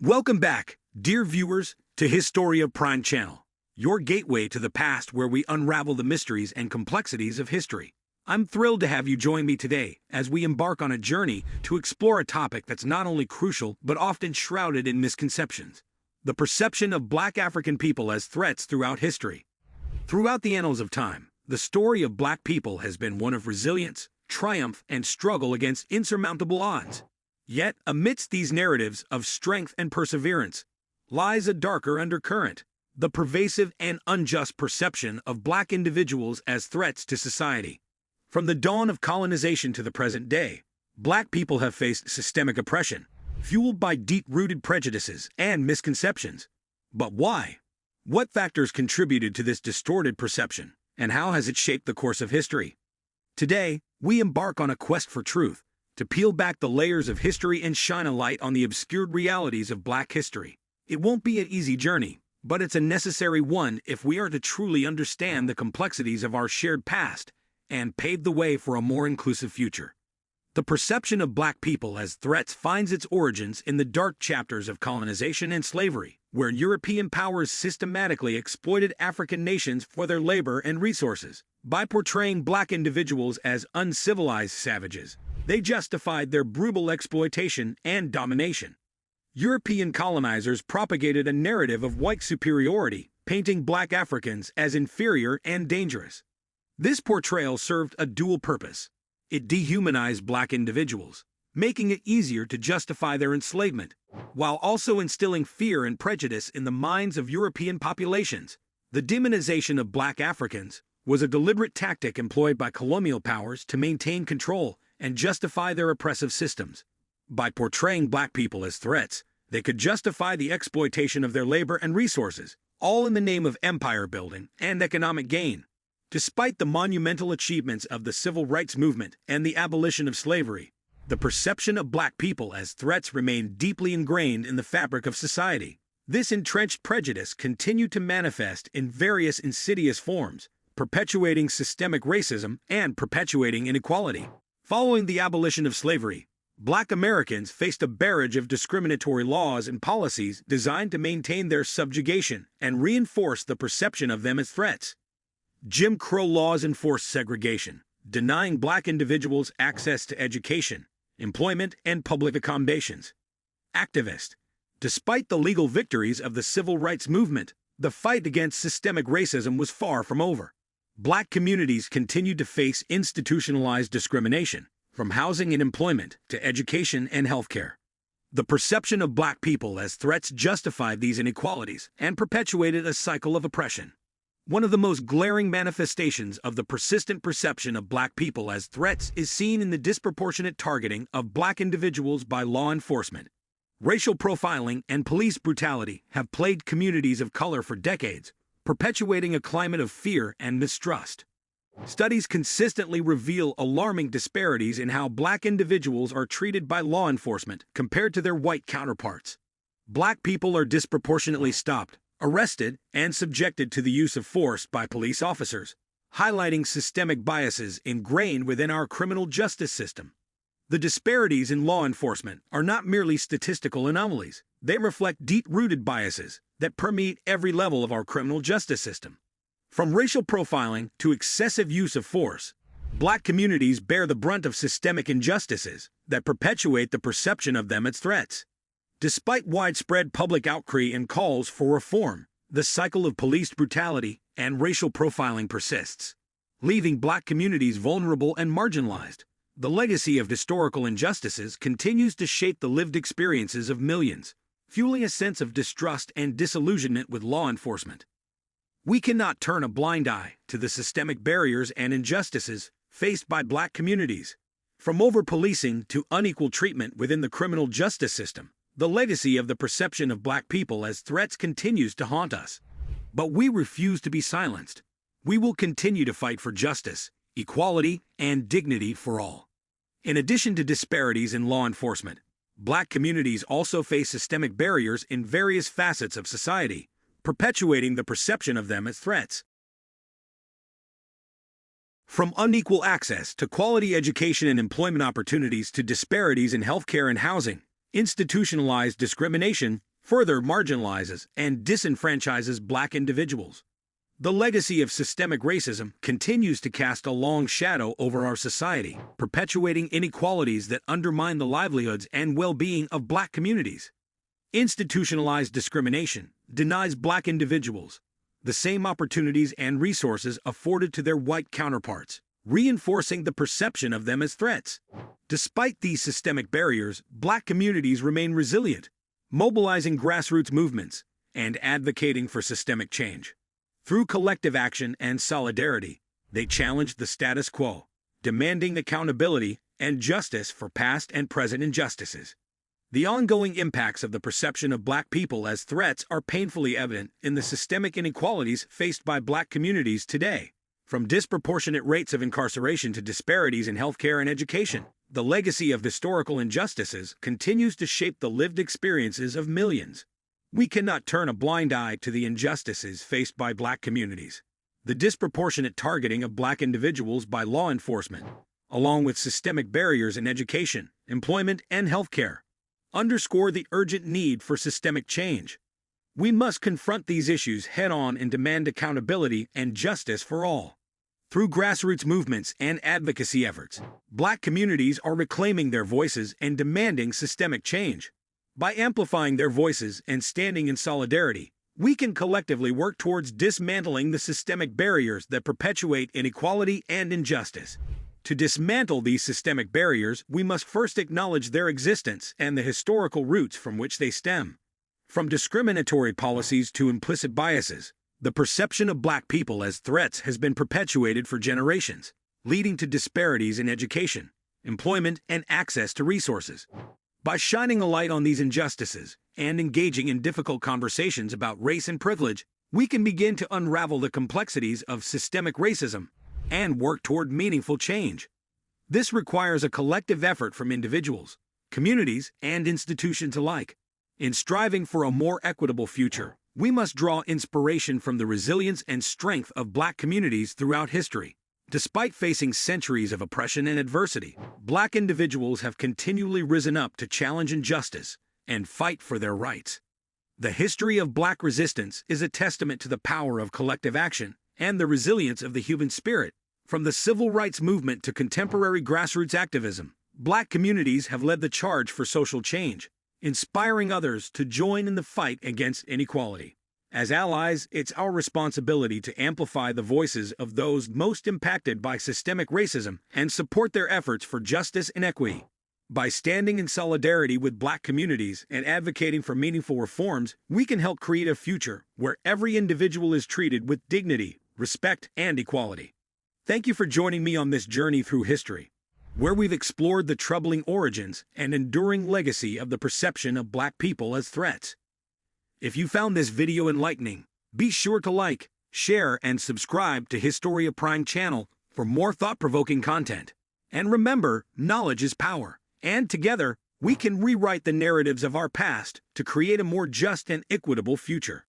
Welcome back, dear viewers, to History of Prime Channel, your gateway to the past where we unravel the mysteries and complexities of history. I'm thrilled to have you join me today as we embark on a journey to explore a topic that's not only crucial but often shrouded in misconceptions: the perception of Black African people as threats throughout history. Throughout the annals of time, the story of Black people has been one of resilience, triumph, and struggle against insurmountable odds. Yet, amidst these narratives of strength and perseverance, lies a darker undercurrent: the pervasive and unjust perception of Black individuals as threats to society. From the dawn of colonization to the present day, Black people have faced systemic oppression, fueled by deep-rooted prejudices and misconceptions. But why? What factors contributed to this distorted perception, and how has it shaped the course of history? Today, we embark on a quest for truth, to peel back the layers of history and shine a light on the obscured realities of Black history. It won't be an easy journey, but it's a necessary one if we are to truly understand the complexities of our shared past and pave the way for a more inclusive future. The perception of Black people as threats finds its origins in the dark chapters of colonization and slavery, where European powers systematically exploited African nations for their labor and resources. By portraying Black individuals as uncivilized savages, they justified their brutal exploitation and domination. European colonizers propagated a narrative of white superiority, painting Black Africans as inferior and dangerous. This portrayal served a dual purpose. It dehumanized Black individuals, making it easier to justify their enslavement, while also instilling fear and prejudice in the minds of European populations. The demonization of Black Africans was a deliberate tactic employed by colonial powers to maintain control and justify their oppressive systems. By portraying Black people as threats, they could justify the exploitation of their labor and resources, all in the name of empire building and economic gain. Despite the monumental achievements of the civil rights movement and the abolition of slavery, the perception of Black people as threats remained deeply ingrained in the fabric of society. This entrenched prejudice continued to manifest in various insidious forms, perpetuating systemic racism and perpetuating inequality. Following the abolition of slavery, Black Americans faced a barrage of discriminatory laws and policies designed to maintain their subjugation and reinforce the perception of them as threats. Jim Crow laws enforced segregation, denying Black individuals access to education, employment, and public accommodations. Activist. Despite the legal victories of the civil rights movement, the fight against systemic racism was far from over. Black communities continued to face institutionalized discrimination, from housing and employment to education and healthcare. The perception of Black people as threats justified these inequalities and perpetuated a cycle of oppression. One of the most glaring manifestations of the persistent perception of Black people as threats is seen in the disproportionate targeting of Black individuals by law enforcement. Racial profiling and police brutality have plagued communities of color for decades, perpetuating a climate of fear and mistrust. Studies consistently reveal alarming disparities in how Black individuals are treated by law enforcement compared to their white counterparts. Black people are disproportionately stopped, arrested, and subjected to the use of force by police officers, highlighting systemic biases ingrained within our criminal justice system. The disparities in law enforcement are not merely statistical anomalies. They reflect deep-rooted biases that permeate every level of our criminal justice system. From racial profiling to excessive use of force, Black communities bear the brunt of systemic injustices that perpetuate the perception of them as threats. Despite widespread public outcry and calls for reform, the cycle of police brutality and racial profiling persists, leaving Black communities vulnerable and marginalized. The legacy of historical injustices continues to shape the lived experiences of millions, fueling a sense of distrust and disillusionment with law enforcement. We cannot turn a blind eye to the systemic barriers and injustices faced by Black communities. From over-policing to unequal treatment within the criminal justice system, the legacy of the perception of Black people as threats continues to haunt us. But we refuse to be silenced. We will continue to fight for justice, equality, and dignity for all. In addition to disparities in law enforcement, Black communities also face systemic barriers in various facets of society, perpetuating the perception of them as threats. From unequal access to quality education and employment opportunities to disparities in healthcare and housing, institutionalized discrimination further marginalizes and disenfranchises Black individuals. The legacy of systemic racism continues to cast a long shadow over our society, perpetuating inequalities that undermine the livelihoods and well-being of Black communities. Institutionalized discrimination denies Black individuals the same opportunities and resources afforded to their white counterparts, reinforcing the perception of them as threats. Despite these systemic barriers, Black communities remain resilient, mobilizing grassroots movements and advocating for systemic change. Through collective action and solidarity, they challenged the status quo, demanding accountability and justice for past and present injustices. The ongoing impacts of the perception of Black people as threats are painfully evident in the systemic inequalities faced by Black communities today. From disproportionate rates of incarceration to disparities in healthcare and education, the legacy of historical injustices continues to shape the lived experiences of millions. We cannot turn a blind eye to the injustices faced by Black communities. The disproportionate targeting of Black individuals by law enforcement, along with systemic barriers in education, employment, and healthcare, underscore the urgent need for systemic change. We must confront these issues head-on and demand accountability and justice for all. Through grassroots movements and advocacy efforts, Black communities are reclaiming their voices and demanding systemic change. By amplifying their voices and standing in solidarity, we can collectively work towards dismantling the systemic barriers that perpetuate inequality and injustice. To dismantle these systemic barriers, we must first acknowledge their existence and the historical roots from which they stem. From discriminatory policies to implicit biases, the perception of Black people as threats has been perpetuated for generations, leading to disparities in education, employment, and access to resources. By shining a light on these injustices and engaging in difficult conversations about race and privilege, we can begin to unravel the complexities of systemic racism and work toward meaningful change. This requires a collective effort from individuals, communities, and institutions alike. In striving for a more equitable future, we must draw inspiration from the resilience and strength of Black communities throughout history. Despite facing centuries of oppression and adversity, Black individuals have continually risen up to challenge injustice and fight for their rights. The history of Black resistance is a testament to the power of collective action and the resilience of the human spirit. From the civil rights movement to contemporary grassroots activism, Black communities have led the charge for social change, inspiring others to join in the fight against inequality. As allies, it's our responsibility to amplify the voices of those most impacted by systemic racism and support their efforts for justice and equity. By standing in solidarity with Black communities and advocating for meaningful reforms, we can help create a future where every individual is treated with dignity, respect, and equality. Thank you for joining me on this journey through history, where we've explored the troubling origins and enduring legacy of the perception of Black people as threats. If you found this video enlightening, be sure to like, share, and subscribe to Historia Prime channel for more thought-provoking content. And remember, knowledge is power, and together, we can rewrite the narratives of our past to create a more just and equitable future.